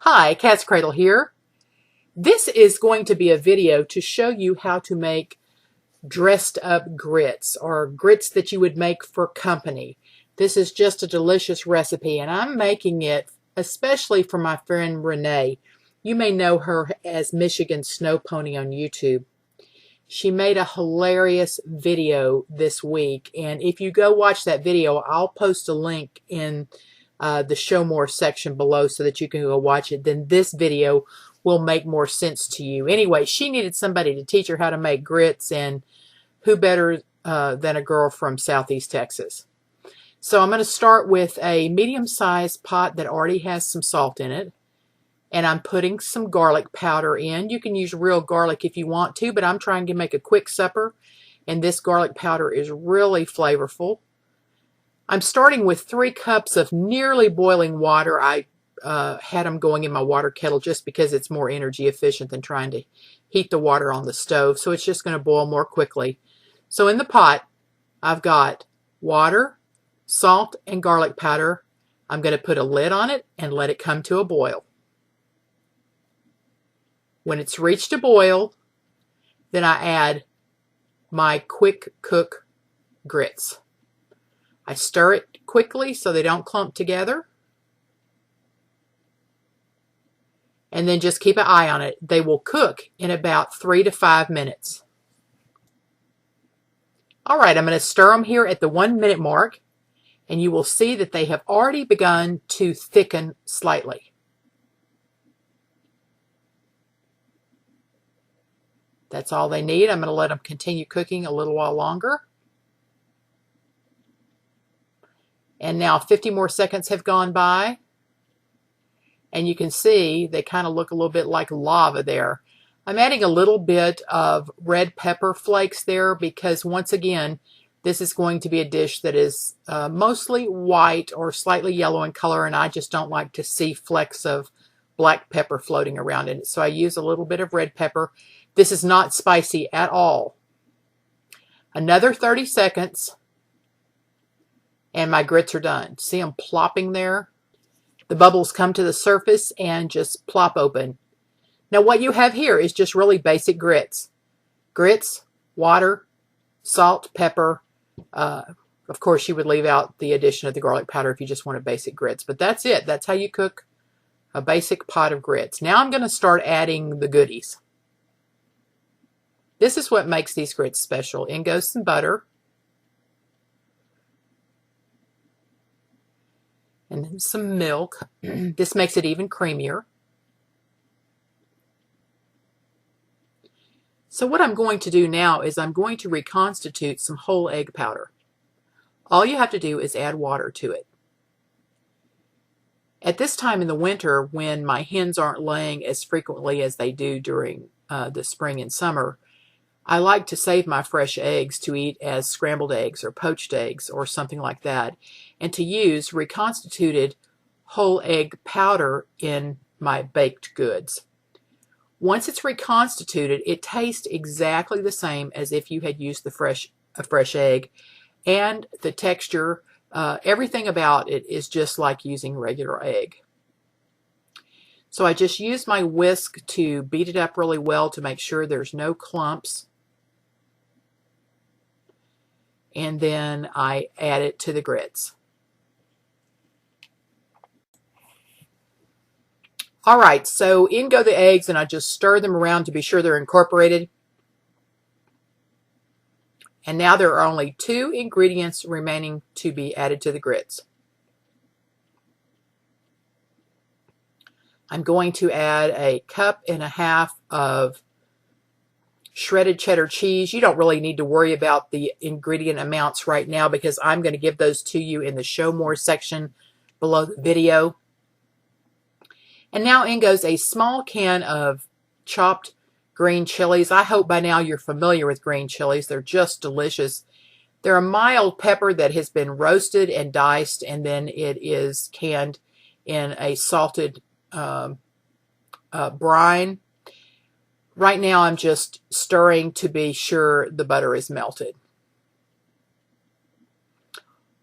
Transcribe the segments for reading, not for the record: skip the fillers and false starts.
Hi, katzcradul here. This is going to be a video to show you how to make dressed up grits or grits that you would make for company. This is just a delicious recipe and I'm making it especially for my friend Renee. You may know her as MichiganSnowPony on YouTube. She made a hilarious video this week, and if you go watch that video, I'll post a link in the show more section below so that you can go watch it. Then this video will make more sense to you. Anyway, she needed somebody to teach her how to make grits, and who better than a girl from Southeast Texas. So I'm going to start with a medium-sized pot that already has some salt in it. And I'm putting some garlic powder in. You can use real garlic if you want to, but I'm trying to make a quick supper, and this garlic powder is really flavorful. I'm starting with 3 cups of nearly boiling water. I had them going in my water kettle just because it's more energy efficient than trying to heat the water on the stove, so it's just going to boil more quickly. So in the pot, I've got water, salt, and garlic powder. I'm going to put a lid on it and let it come to a boil. When it's reached a boil, then I add my quick cook grits. I stir it quickly so they don't clump together. And then just keep an eye on it. They will cook in about 3 to 5 minutes. All right, I'm going to stir them here at the 1-minute mark, and you will see that they have already begun to thicken slightly. That's all they need. I'm going to let them continue cooking a little while longer. And now 50 more seconds have gone by. And you can see they kind of look a little bit like lava there. I'm adding a little bit of red pepper flakes there because, once again, this is going to be a dish that is mostly white or slightly yellow in color, and I just don't like to see flecks of black pepper floating around in it. So I use a little bit of red pepper. This is not spicy at all. Another 30 seconds and my grits are done. See them plopping there? The bubbles come to the surface and just plop open. Now what you have here is just really basic grits. Grits, water, salt, pepper. Of course you would leave out the addition of the garlic powder if you just wanted basic grits. But that's it. That's how you cook a basic pot of grits. Now I'm going to start adding the goodies. This is what makes these grits special. In goes some butter. And then some milk. This makes it even creamier. So what I'm going to do now is I'm going to reconstitute some whole egg powder. All you have to do is add water to it. At this time in the winter, when my hens aren't laying as frequently as they do during the spring and summer, I like to save my fresh eggs to eat as scrambled eggs or poached eggs or something like that, and to use reconstituted whole egg powder in my baked goods. Once it's reconstituted, it tastes exactly the same as if you had used a fresh egg, and the texture, everything about it is just like using regular egg. So I just use my whisk to beat it up really well to make sure there's no clumps. And then I add it to the grits. All right, so in go the eggs, and I just stir them around to be sure they're incorporated. And now there are only 2 ingredients remaining to be added to the grits. I'm going to add 1.5 cups of shredded cheddar cheese. You don't really need to worry about the ingredient amounts right now because I'm going to give those to you in the show more section below the video. And now in goes a small can of chopped green chilies. I hope by now you're familiar with green chilies. They're just delicious. They're a mild pepper that has been roasted and diced, and then it is canned in a salted brine. Right now I'm just stirring to be sure the butter is melted.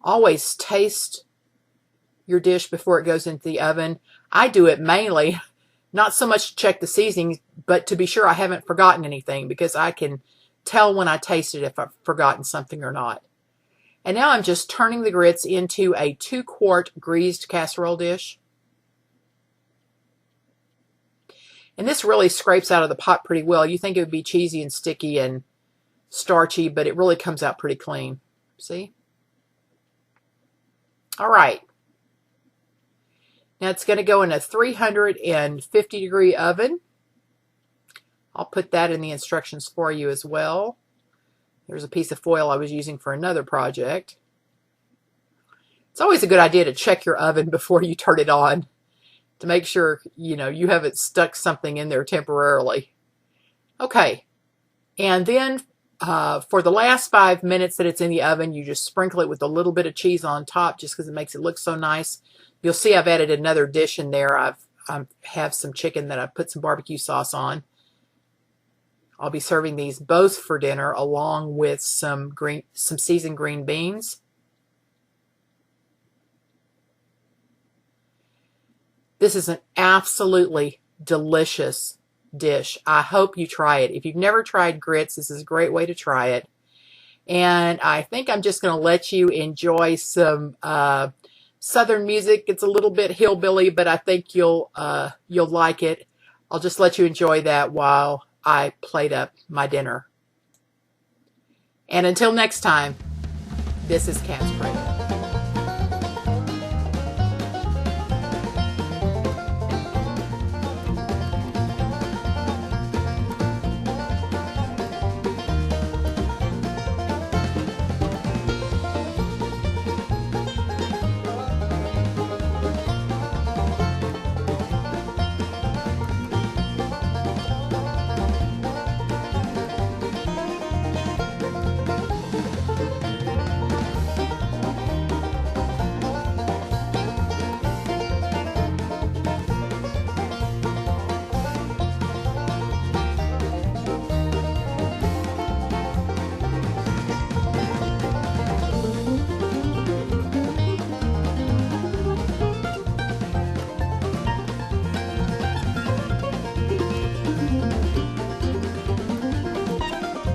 Always taste your dish before it goes into the oven. I do it mainly, not so much to check the seasonings, but to be sure I haven't forgotten anything, because I can tell when I taste it if I've forgotten something or not. And now I'm just turning the grits into a 2-quart greased casserole dish. And this really scrapes out of the pot pretty well. You think it would be cheesy and sticky and starchy, but it really comes out pretty clean. See? All right. Now it's going to go in a 350-degree oven. I'll put that in the instructions for you as well. There's a piece of foil I was using for another project. It's always a good idea to check your oven before you turn it on, to make sure, you know, you haven't stuck something in there temporarily. Okay, and then for the last 5 minutes that it's in the oven, you just sprinkle it with a little bit of cheese on top, just because it makes it look so nice. You'll see I've added another dish in there. I have some chicken that I put some barbecue sauce on. I'll be serving these both for dinner, along with some seasoned green beans. This is an absolutely delicious dish. I hope you try it. If you've never tried grits, this is a great way to try it. And I think I'm just going to let you enjoy some Southern music. It's a little bit hillbilly, but I think you'll like it. I'll just let you enjoy that while I plate up my dinner. And until next time, this is katzcradul.